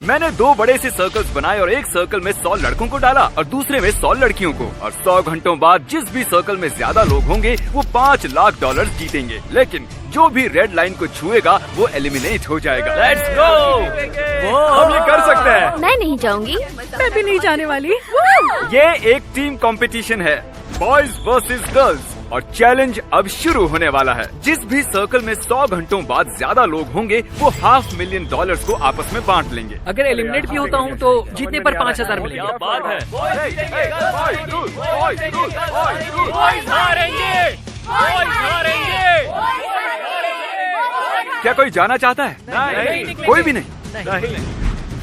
मैंने 2 बड़े से सर्कल्स बनाए और एक सर्कल में 100 लड़कों को डाला और दूसरे में 100 लड़कियों को, और 100 घंटों बाद जिस भी सर्कल में ज्यादा लोग होंगे वो $5 लाख जीतेंगे। लेकिन जो भी रेड लाइन को छुएगा वो एलिमिनेट हो जाएगा। लेट्स गो, हम ये कर सकते हैं। मैं नहीं जाऊंगी। मैं भी नहीं जाने वाली। ये एक टीम कंपटीशन है, बॉयज वर्सेस गर्ल्स, और चैलेंज अब शुरू होने वाला है। जिस भी सर्कल में 100 घंटों बाद ज्यादा लोग होंगे वो $500,000 को आपस में बांट लेंगे। अगर एलिमिनेट भी होता हूँ तो जीतने पर 5,000 मिलेंगे। क्या बात है। क्या कोई जाना चाहता है? नहीं। कोई भी नहीं।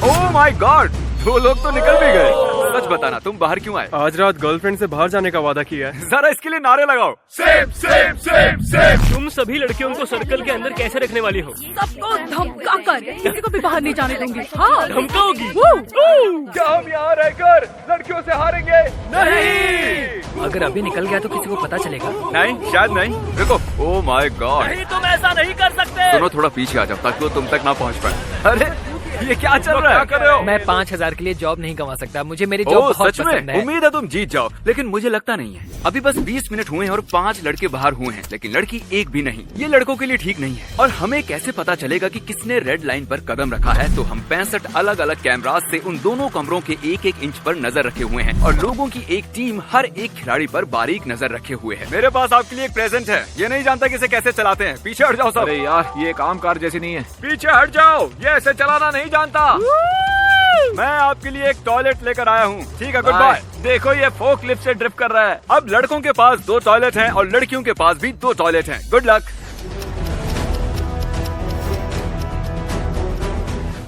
ओह माय गॉड, 2 लोग तो निकल भी गए। सच बताना, तुम बाहर क्यों आए? आज रात गर्लफ्रेंड से बाहर जाने का वादा किया है। जरा इसके लिए नारे लगाओ। Same same same same. तुम सभी लड़कियों को सर्कल के अंदर कैसे रखने वाली हो? सबको धमका कर किसी को भी बाहर नहीं जाने दूंगी। हाँ, धमकाओगी? क्या हम यहाँ रहकर लड़कियों से हारेंगे? नहीं। अगर अभी निकल गया तो किसी को पता चलेगा? नहीं, शायद नहीं। देखो, ओह माय गॉड। नहीं, तुम ऐसा नहीं कर सकते। दोनों थोड़ा पीछे आ जाओ ताकि वो तुम तक ना पहुँच पाए। अरे ये क्या चल रहा है? कर रहे हो? मैं 5,000 के लिए जॉब नहीं गंवा सकता। मुझे मेरी जॉब बहुत सच पसंद में? है। उम्मीद है तुम जीत जाओ, लेकिन मुझे लगता नहीं है। अभी बस 20 मिनट हुए हैं और 5 लड़के बाहर हुए हैं, लेकिन लड़की एक भी नहीं। ये लड़कों के लिए ठीक नहीं है। और हमें कैसे पता चलेगा कि किसने रेड लाइन पर कदम रखा है? तो हम 65 अलग अलग कैमरास से उन दोनों कमरों के 1-1 इंच पर नजर रखे हुए हैं, और लोगों की एक टीम हर एक खिलाड़ी पर बारीक नजर रखे हुए है। मेरे पास आपके लिए एक प्रेजेंट है। ये नहीं जानता कि इसे कैसे चलाते हैं। पीछे हट जाओ सब। अरे यार, ये काम कार जैसी नहीं है। पीछे हट जाओ, ये ऐसे चलाना नहीं जानता। मैं आपके लिए एक टॉयलेट लेकर आया हूँ। ठीक है, गुड बाय। देखो, ये फोक लिफ्ट से ड्रिफ्ट कर रहा है। अब लड़कों के पास 2 टॉयलेट हैं और लड़कियों के पास भी 2 टॉयलेट हैं। Good luck.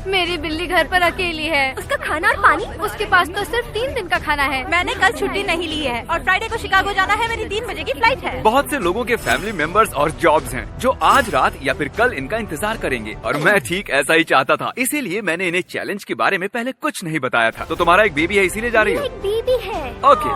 मेरी बिल्ली घर पर अकेली है। उसका खाना और पानी, उसके पास तो सिर्फ 3 दिन का खाना है। मैंने कल छुट्टी नहीं ली है और फ्राइडे को शिकागो जाना है। मेरी 3 बजे की फ्लाइट है। बहुत से लोगों के फैमिली मेंबर्स और जॉब्स हैं जो आज रात या फिर कल इनका इंतजार करेंगे, और मैं ठीक ऐसा ही चाहता था। इसीलिए मैंने इन्हें चैलेंज के बारे में पहले कुछ नहीं बताया था। तो तुम्हारा एक बेबी है, इसीलिए जा रही हो? एक बेबी है। ओके।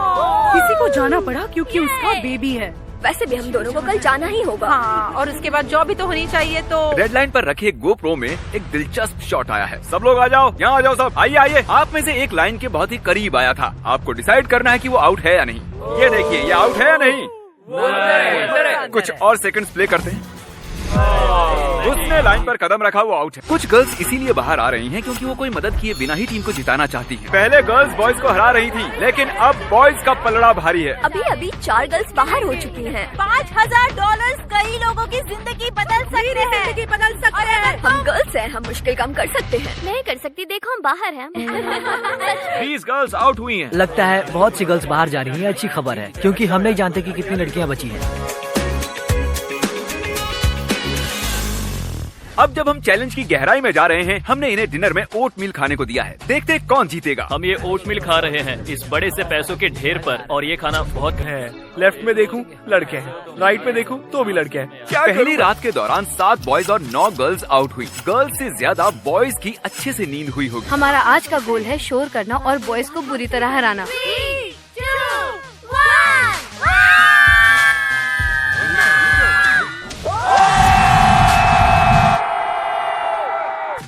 किसी को जाना पड़ा क्योंकि उसका बेबी है। वैसे भी हम दोनों को कल जाना ही होगा। हाँ, और उसके बाद जॉब भी तो होनी चाहिए। तो रेड लाइन पर रखे गोप्रो में एक दिलचस्प शॉट आया है। सब लोग आ जाओ, यहाँ आ जाओ सब। आइए आइए। आप में से एक लाइन के बहुत ही करीब आया था। आपको डिसाइड करना है कि वो आउट है या नहीं। ये देखिए, ये आउट है या नहीं। कुछ और सेकंड्स प्ले करते हैं। उसने लाइन पर कदम रखा, वो आउट है। कुछ गर्ल्स इसीलिए बाहर आ रही हैं क्योंकि वो कोई मदद किए बिना ही टीम को जिताना चाहती हैं। पहले गर्ल्स बॉयज को हरा रही थी, लेकिन अब बॉयज का पलड़ा भारी है। अभी 4 गर्ल्स बाहर हो चुकी हैं। $5,000 कई लोगों की जिंदगी बदल सकते हैं। हम गर्ल्स हैं, हम मुश्किल काम कर सकते हैं। नहीं कर सकती, देखो हम बाहर हैं। 20 गर्ल्स आउट हुई हैं। लगता है बहुत सी गर्ल्स बाहर जा रही हैं। अच्छी खबर है, क्योंकि हम नहीं जानते कि कितनी लड़कियां बची हैं। अब जब हम चैलेंज की गहराई में जा रहे हैं, हमने इन्हें डिनर में ओट मील खाने को दिया है। देखते हैं कौन जीतेगा। हम ये ओट मिल खा रहे हैं इस बड़े से पैसों के ढेर पर, और ये खाना बहुत है। लेफ्ट में देखूं लड़के हैं, राइट में देखूं तो भी लड़के हैं। पहली रात के दौरान 7 बॉयज और 9 गर्ल्स आउट हुई। गर्ल्स से ज्यादा बॉयज की अच्छे से नींद हुई होगी। हमारा आज का गोल है शोर करना और बॉयज को बुरी तरह हराना। 3, 2, 1।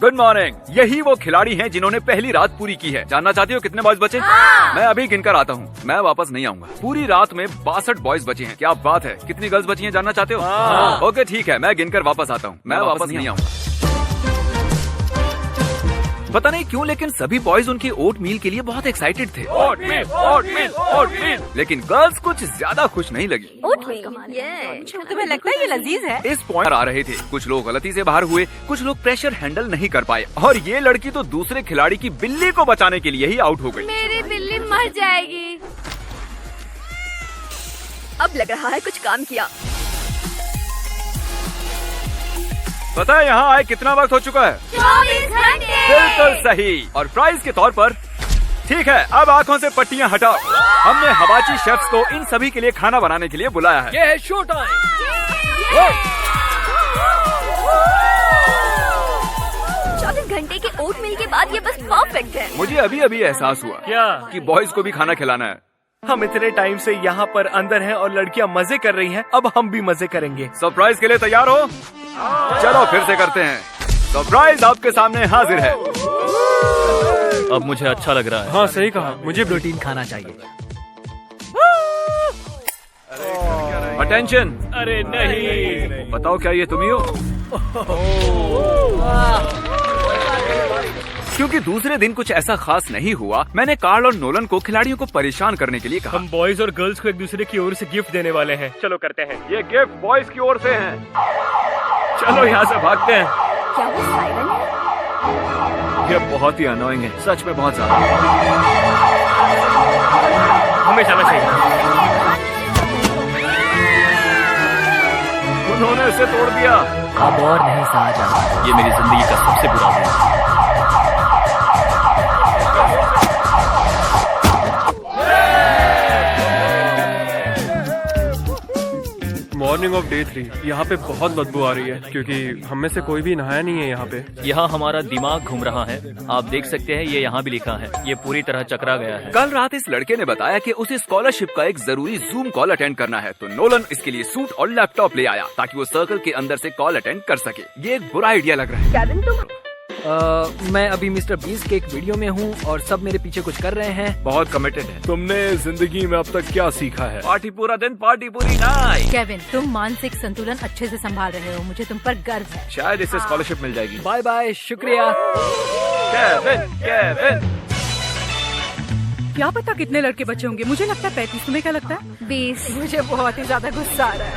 Good morning. यही वो खिलाड़ी हैं जिन्होंने पहली रात पूरी की है। जानना चाहती हो कितने बॉयज बचे? मैं अभी गिनकर आता हूँ, मैं वापस नहीं आऊंगा। पूरी रात में 62 बॉयज बचे हैं। क्या बात है। कितनी गर्ल्स बची हैं जानना चाहते हो? ओके ठीक है, मैं गिनकर वापस आता हूँ। मैं वापस नहीं आऊंगा। पता नहीं क्यों, लेकिन सभी बॉयज उनके ओट मील के लिए बहुत एक्साइटेड थे। ओट मील, ओट मील, ओट मील। लेकिन गर्ल्स कुछ ज्यादा खुश नहीं लगी। तुम्हें लगता है ये लजीज है? इस पॉइंट आ रहे थे। कुछ लोग गलती से बाहर हुए, कुछ लोग प्रेशर हैंडल नहीं कर पाए, और ये लड़की तो दूसरे खिलाड़ी की बिल्ली को बचाने के लिए ही आउट हो गई। मेरी बिल्ली मर जाएगी। अब लग रहा है कुछ काम किया। पता है यहाँ आए कितना वक्त हो चुका है? 24 घंटे। बिल्कुल सही। और प्राइज के तौर पर, ठीक है, अब आंखों से पट्टियाँ हटाओ। हमने हिबाची शेफ्स को इन सभी के लिए खाना बनाने के लिए बुलाया है। ये है शो टाइम। 24 घंटे के ओट मिल के बाद ये बस परफेक्ट है। मुझे अभी अभी एहसास हुआ क्या कि बॉयज को भी खाना खिलाना है। हम इतने टाइम से यहाँ पर अंदर हैं और लड़कियाँ मजे कर रही हैं, अब हम भी मजे करेंगे। सरप्राइज के लिए तैयार हो? चलो फिर से करते हैं। सरप्राइज आपके सामने हाजिर है। अब मुझे अच्छा लग रहा है। हाँ सही कहा, मुझे प्रोटीन खाना चाहिए। अटेंशन, अरे नहीं। बताओ क्या ये तुम ही हो? क्योंकि दूसरे दिन कुछ ऐसा खास नहीं हुआ, मैंने कार्ल और नोलन को खिलाड़ियों को परेशान करने के लिए कहा। हम बॉयज और गर्ल्स को एक दूसरे की ओर से गिफ्ट देने वाले हैं। चलो करते हैं। ये गिफ्ट बॉयज की ओर से है। चलो यहाँ से भागते हैं। क्या वो सायरन है? ये बहुत ही अनोइंग है, सच में बहुत ज्यादा। हमें जाना चाहिए। उन्होंने इसे तोड़ दिया। अब और नहीं सहा जाता। ये मेरी जिंदगी का सबसे बुरा दिन है। Morning of day 3। यहाँ पे बहुत बदबू आ रही है क्योंकि हम में से कोई भी नहाया नहीं है यहाँ पे। यहाँ हमारा दिमाग घूम रहा है। आप देख सकते हैं ये यहाँ भी लिखा है। ये पूरी तरह चकरा गया है। कल रात इस लड़के ने बताया कि उसे स्कॉलरशिप का एक जरूरी जूम कॉल अटेंड करना है, तो नोलन इसके लिए सूट और लैपटॉप ले आया ताकि वो सर्कल के अंदर से कॉल अटेंड कर सके। ये एक बुरा आइडिया लग रहा है। केविन तुम मैं अभी मिस्टर बीस्ट के एक वीडियो में हूँ और सब मेरे पीछे कुछ कर रहे हैं। बहुत कमिटेड है। तुमने जिंदगी में अब तक क्या सीखा है? पार्टी पूरा दिन, पार्टी पूरी नाइट। केविन, तुम मानसिक संतुलन अच्छे से संभाल रहे हो। मुझे तुम पर गर्व है। शायद इससे स्कॉलरशिप मिल जाएगी। बाय बाय, शुक्रिया। Kevin, Kevin. क्या पता कितने लड़के बचे होंगे। मुझे लगता है 35। तुम्हें क्या लगता है? 20। मुझे बहुत ही ज्यादा गुस्सा आ रहा है।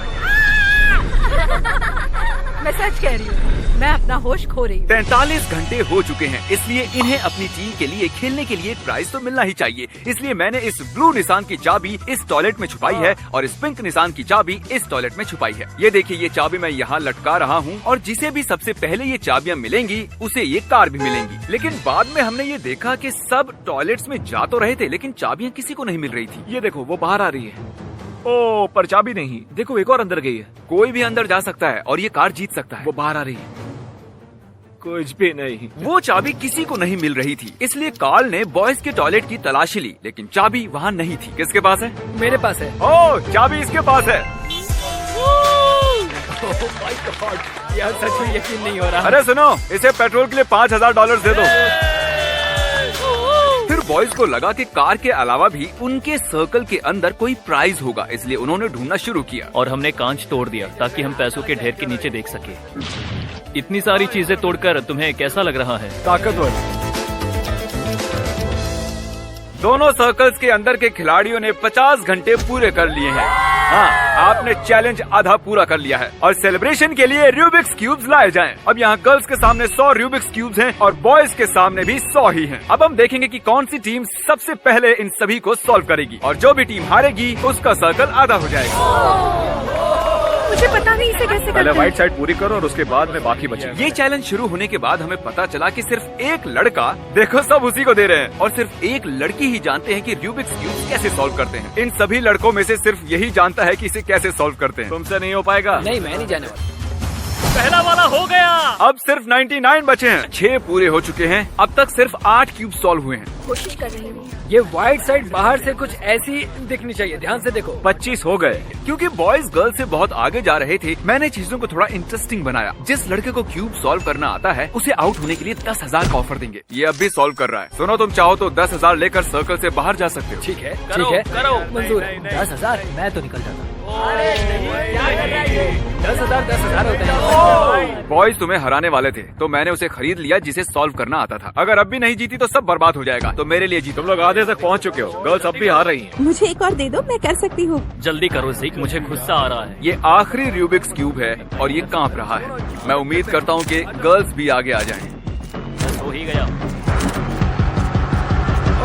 मैं सच कह रही हूँ, मैं अपना होश खो रही हूँ। 43 घंटे हो चुके हैं, इसलिए इन्हें अपनी टीम के लिए खेलने के लिए एक प्राइज तो मिलना ही चाहिए। इसलिए मैंने इस ब्लू निशान की चाबी इस टॉयलेट में छुपाई है और इस पिंक निशान की चाबी इस टॉयलेट में छुपाई है। ये देखिए, ये चाबी मैं यहाँ लटका रहा हूँ और जिसे भी सबसे पहले ये चाबियाँ मिलेंगी उसे ये कार भी मिलेंगी। लेकिन बाद में हमने ये देखा कि सब टॉयलेट्स में जा तो रहे थे लेकिन चाबियाँ किसी को नहीं मिल रही थी। ये देखो, वो बाहर आ रही है। ओ, पर चाबी नहीं। देखो, एक और अंदर गई है। कोई भी अंदर जा सकता है और ये कार जीत सकता है। वो बाहर आ रही है। कुछ भी नहीं। वो चाबी किसी को नहीं मिल रही थी, इसलिए कार्ल ने बॉयज के टॉयलेट की तलाशी ली, लेकिन चाबी वहाँ नहीं थी। किसके पास है? मेरे पास है। ओह, चाबी इसके पास है। यार सच में यकीन नहीं हो रहा। अरे सुनो, इसे पेट्रोल के लिए $5000 दे दो। फिर बॉयज को लगा कि कार के अलावा भी उनके सर्कल के अंदर कोई प्राइज होगा, इसलिए उन्होंने ढूंढना शुरू किया। और हमने कांच तोड़ दिया ताकि हम पैसों के ढेर के नीचे देख सके। इतनी सारी चीजें तोड़कर तुम्हें कैसा लग रहा है? ताकतवर। दोनों सर्कल्स के अंदर के खिलाड़ियों ने 50 घंटे पूरे कर लिए हैं। हाँ, आपने चैलेंज आधा पूरा कर लिया है और सेलिब्रेशन के लिए रूबिक्स क्यूब्स लाए जाएं। अब यहाँ गर्ल्स के सामने 100 रूबिक्स क्यूब्स हैं और बॉयज के सामने भी 100 ही हैं। अब हम देखेंगे कि कौन सी टीम सबसे पहले इन सभी को सॉल्व करेगी और जो भी टीम हारेगी उसका सर्कल आधा हो जाएगा। मुझे पता नहीं इसे कैसे पहले करते हैं। व्हाइट साइड पूरी करो और उसके बाद में बाकी बचे। ये चैलेंज शुरू होने के बाद हमें पता चला कि सिर्फ एक लड़का, देखो सब उसी को दे रहे हैं, और सिर्फ एक लड़की ही जानते हैं कि रूबिक्स क्यूब कैसे सॉल्व करते हैं। इन सभी लड़कों में से सिर्फ यही जानता है कि इसे कैसे सॉल्व करते हैं। तुमसे नहीं हो पाएगा। नहीं, मैं नहीं जाने वाला। पहला वाला हो गया। अब सिर्फ 99 बचे हैं। 6 पूरे हो चुके हैं। अब तक सिर्फ 8 क्यूब सॉल्व हुए हैं। कोशिश कर रही हूँ। ये व्हाइट साइड बाहर से कुछ ऐसी दिखनी चाहिए, ध्यान से देखो। 25 हो गए। क्योंकि बॉयज गर्ल्स से बहुत आगे जा रहे थे, मैंने चीजों को थोड़ा इंटरेस्टिंग बनाया। जिस लड़के को क्यूब सॉल्व करना आता है उसे आउट होने के लिए 10,000 का ऑफर देंगे। ये अब भी सॉल्व कर रहा है। सुनो, तुम चाहो तो 10,000 लेकर सर्कल से बाहर जा सकते हो। ठीक है, करो, ठीक है, करो। मंजूर। 10,000? मैं तो निकल जाता। 10,000 होते हैं। बॉयज तुम्हें हराने वाले थे तो मैंने उसे खरीद लिया जिसे सॉल्व करना आता था। अगर अब भी नहीं जीती तो सब बर्बाद हो जाएगा, तो मेरे लिए जीतो। तुम लोग आधे तक पहुंच चुके हो। गर्ल्स अब भी हार रही हैं। मुझे एक और दे दो, मैं कर सकती हूँ। जल्दी करो ज़ीक, मुझे गुस्सा आ रहा है। ये आखिरी रूबिक्स क्यूब है और ये कांप रहा है। मैं उम्मीद करता हूँ कि गर्ल्स भी आगे आ जाएं। बस हो ही गया।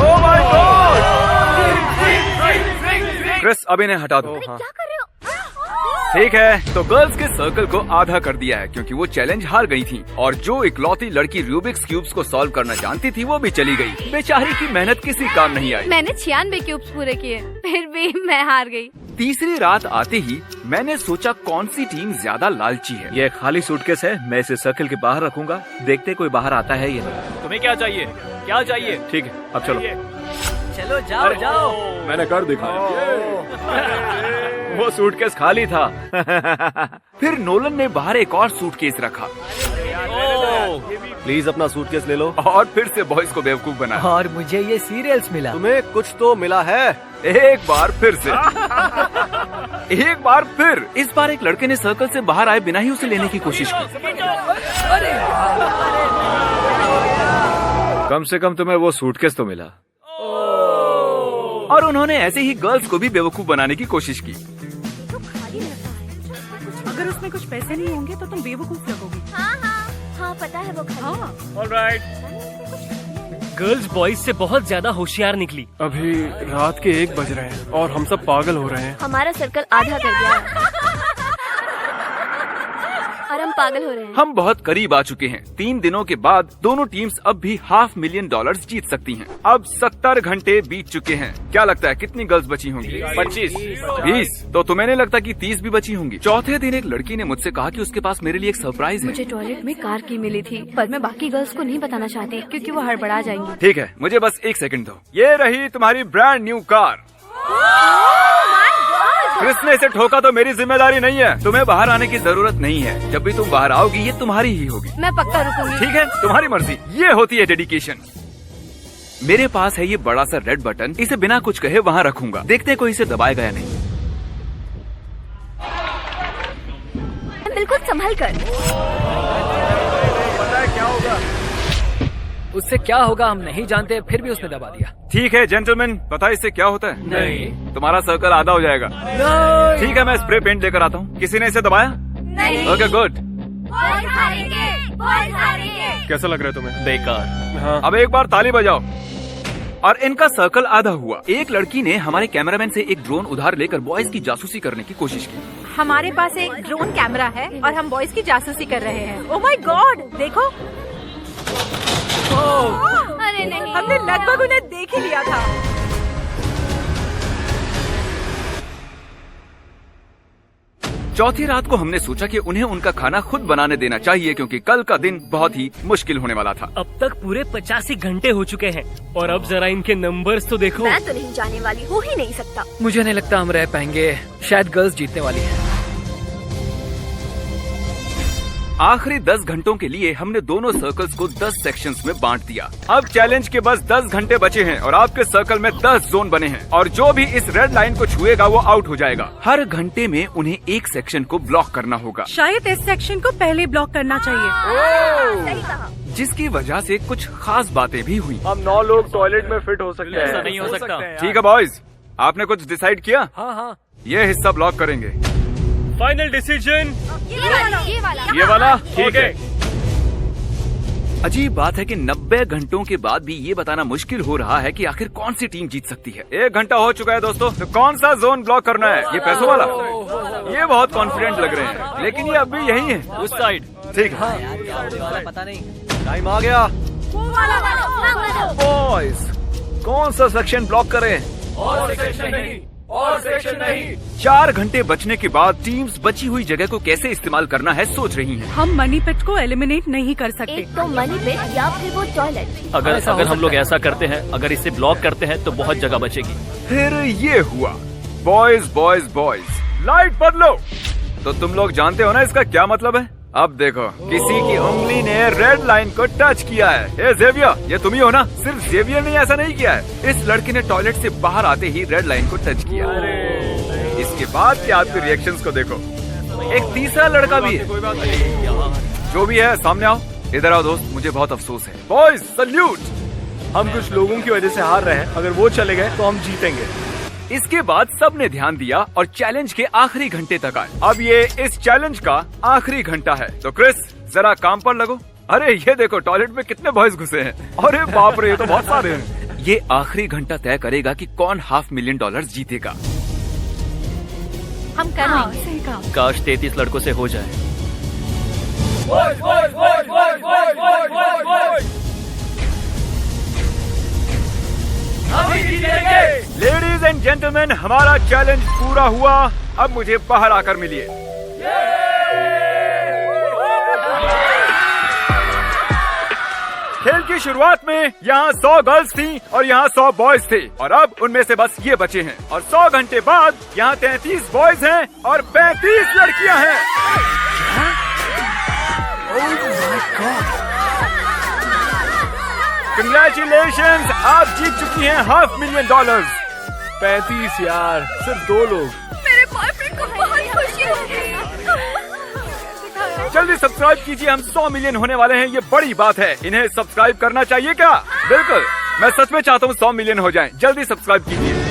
Oh my God! क्रिस, अब इन्हें हटा दो। क्या कर रहे हो? ठीक है, तो गर्ल्स के सर्कल को आधा कर दिया है क्योंकि वो चैलेंज हार गई थी और जो इकलौती लड़की रूबिक्स क्यूब्स को सॉल्व करना जानती थी वो भी चली गई। बेचारी की मेहनत किसी काम नहीं आई। मैंने 96 क्यूब्स पूरे किए, फिर भी मैं हार गई। तीसरी रात आते ही मैंने सोचा कौन सी टीम ज्यादा लालची है। ये एक खाली सूटकेस है, मैं इसे सर्कल के बाहर रखूंगा। देखते कोई बाहर आता है या नहीं। तुम्हें क्या चाहिए? क्या चाहिए? ठीक है, अब चलो। चलो जाओ जाओ। मैंने कर दिखाया। वो सूटकेस खाली था। फिर नोलन ने बाहर एक और सूटकेस रखा। प्लीज अपना सूटकेस ले लो। और फिर से बॉयज को बेवकूफ बनाया। और मुझे ये सीरियल्स मिला। तुम्हें कुछ तो मिला है। एक बार फिर से एक बार फिर। इस बार एक लड़के ने सर्कल से बाहर आए बिना ही उसे लेने की कोशिश की। कम से कम तुम्हें वो सूटकेस तो मिला। और उन्होंने ऐसे ही गर्ल्स को भी बेवकूफ बनाने की कोशिश की। अगर उसमें कुछ पैसे नहीं होंगे तो तुम बेवकूफ लगोगी। हाँ पता है वो खाली। हाँ ऑलराइट। गर्ल्स बॉयज से बहुत ज्यादा होशियार निकली। अभी रात के 1 बज रहे हैं और हम सब पागल हो रहे हैं। हमारा सर्कल आधा कर गया है और हम पागल हो रहे हैं। हम बहुत करीब आ चुके हैं। 3 दिनों के बाद दोनों टीम्स अब भी $500,000 जीत सकती हैं। अब 70 घंटे बीत चुके हैं। क्या लगता है कितनी गर्ल्स बची होंगी? 25, 20। तो तुम्हें नहीं लगता कि 30 भी बची होंगी? चौथे दिन एक लड़की ने मुझसे कहा कि उसके पास मेरे लिए एक सरप्राइज है। मुझे टॉयलेट में कार की मिली थी, पर मैं बाकी गर्ल्स को नहीं बताना चाहती क्योंकि वो हड़बड़ा जाएंगी। ठीक है, मुझे बस 1 सेकंड दो। ये रही तुम्हारी ब्रांड न्यू कार। क्रिस ने इसे ठोका तो मेरी जिम्मेदारी नहीं है। तुम्हें बाहर आने की जरूरत नहीं है। जब भी तुम बाहर आओगी ये तुम्हारी ही होगी। मैं पक्का रुकूंगी। ठीक है, तुम्हारी मर्जी। ये होती है डेडिकेशन। मेरे पास है ये बड़ा सा रेड बटन। इसे बिना कुछ कहे वहाँ रखूंगा। देखते हैं कोई इसे दबाएगा या नहीं। बिल्कुल संभल कर। उससे क्या होगा हम नहीं जानते, फिर भी उसने दबा दिया। ठीक है जेंटलमैन, पता है इससे क्या होता है? नहीं। तुम्हारा सर्कल आधा हो जाएगा। ठीक है, मैं स्प्रे पेंट लेकर आता हूँ। किसी ने इसे दबाया? नहीं। Okay good. कैसा लग रहा है तुम्हें? बेकार। हाँ। अब एक बार ताली बजाओ। और इनका सर्कल आधा हुआ। एक लड़की ने हमारे कैमरामैन से एक ड्रोन उधार लेकर बॉयज की जासूसी करने की कोशिश की। हमारे पास एक ड्रोन कैमरा है और हम बॉयज की जासूसी कर रहे हैं। ओह माय गॉड, देखो। अरे नहीं, हमने लगभग उन्हें देख ही लिया था। चौथी रात को हमने सोचा कि उन्हें उनका खाना खुद बनाने देना चाहिए क्योंकि कल का दिन बहुत ही मुश्किल होने वाला था। अब तक पूरे 85 घंटे हो चुके हैं और अब जरा इनके नंबर्स तो देखो। मैं तो नहीं जाने वाली, हो ही नहीं सकता। मुझे नहीं लगता हम रह पाएंगे। शायद गर्ल्स जीतने वाली है। आखिरी 10 घंटों के लिए हमने दोनों सर्कल्स को 10 सेक्शंस में बांट दिया। अब चैलेंज के बस 10 घंटे बचे हैं और आपके सर्कल में 10 जोन बने हैं और जो भी इस रेड लाइन को छुएगा वो आउट हो जाएगा। हर घंटे में उन्हें एक सेक्शन को ब्लॉक करना होगा। शायद इस सेक्शन को पहले ब्लॉक करना चाहिए। सही कहा। जिसकी वजह से कुछ खास बातें भी हुई। हम 9 लोग टॉयलेट में फिट हो सकते हैं। ऐसा नहीं हो सकता। ठीक है बॉयज, आपने कुछ डिसाइड किया? हाँ। ये हिस्सा ब्लॉक करेंगे। फाइनल डिसीजन ये वाला ठीक है। अजीब बात है कि 90 घंटों के बाद भी ये बताना मुश्किल हो रहा है कि आखिर कौन सी टीम जीत सकती है। 1 घंटा हो चुका है दोस्तों, तो कौन सा जोन ब्लॉक करना है? ये पैसों वाला? ये बहुत कॉन्फिडेंट लग रहे हैं, लेकिन ये अब भी यही है। उस साइड। ठीक है पता नहीं। टाइम आ गया। बॉयज, कौन सा सेक्शन ब्लॉक करें? और सेक्शन नहीं। 4 घंटे बचने के बाद टीम्स बची हुई जगह को कैसे इस्तेमाल करना है सोच रही हैं। हम मनी पिट को एलिमिनेट नहीं कर सकते। एक तो मनी पिट या फिर वो टॉयलेट। अगर हम लोग ऐसा करते हैं, अगर इसे ब्लॉक करते हैं तो बहुत जगह बचेगी। फिर ये हुआ। बॉयज बॉयज बॉयज, लाइट बदलो। तो तुम लोग जानते हो ना इसका क्या मतलब है? अब देखो, किसी की उंगली ने रेड लाइन को टच किया है। ए जेवियर, ये तुम ही हो ना? सिर्फ जेवियर ने ऐसा नहीं किया है। इस लड़के ने टॉयलेट से बाहर आते ही रेड लाइन को टच किया। इसके बाद के आपके रिएक्शंस को देखो। एक तीसरा लड़का भी है। जो भी है सामने आओ। इधर आओ दोस्त, मुझे बहुत अफसोस है। Boys salute. हम कुछ लोगों की वजह से हार रहे हैं। अगर वो चले गए तो हम जीतेंगे। इसके बाद सबने ध्यान दिया और चैलेंज के आखिरी घंटे तक आए। अब ये इस चैलेंज का आखिरी घंटा है। तो क्रिस, जरा काम पर लगो। अरे ये देखो, टॉयलेट में कितने बॉयज घुसे हैं। अरे बाप रे, ये तो बहुत सारे हैं। ये आखिरी घंटा तय करेगा कि कौन $500,000 जीतेगा। हम कर लेंगे। सही कहा। काश 33 लड़कों से हो जाए। लेडीज एंड जेंटलमैन, हमारा चैलेंज पूरा हुआ। अब मुझे बाहर आकर मिलिए। खेल की शुरुआत में यहाँ 100 गर्ल्स थी और यहाँ 100 बॉयज थे और अब उनमें से बस ये बचे हैं। और 100 घंटे बाद यहाँ 33 बॉयज हैं और 35 लड़कियाँ हैं। कंग्रेचुलेशंस, आप जीत चुकी हैं $500,000। 35 यार, सिर्फ 2 लोग। मेरे बॉयफ्रेंड को बहुत खुशी होगी। जल्दी सब्सक्राइब कीजिए, हम 100 मिलियन होने वाले हैं, ये बड़ी बात है। इन्हें सब्सक्राइब करना चाहिए क्या? बिल्कुल, मैं सच में चाहता हूँ 100 मिलियन हो जाएं। जल्दी सब्सक्राइब कीजिए।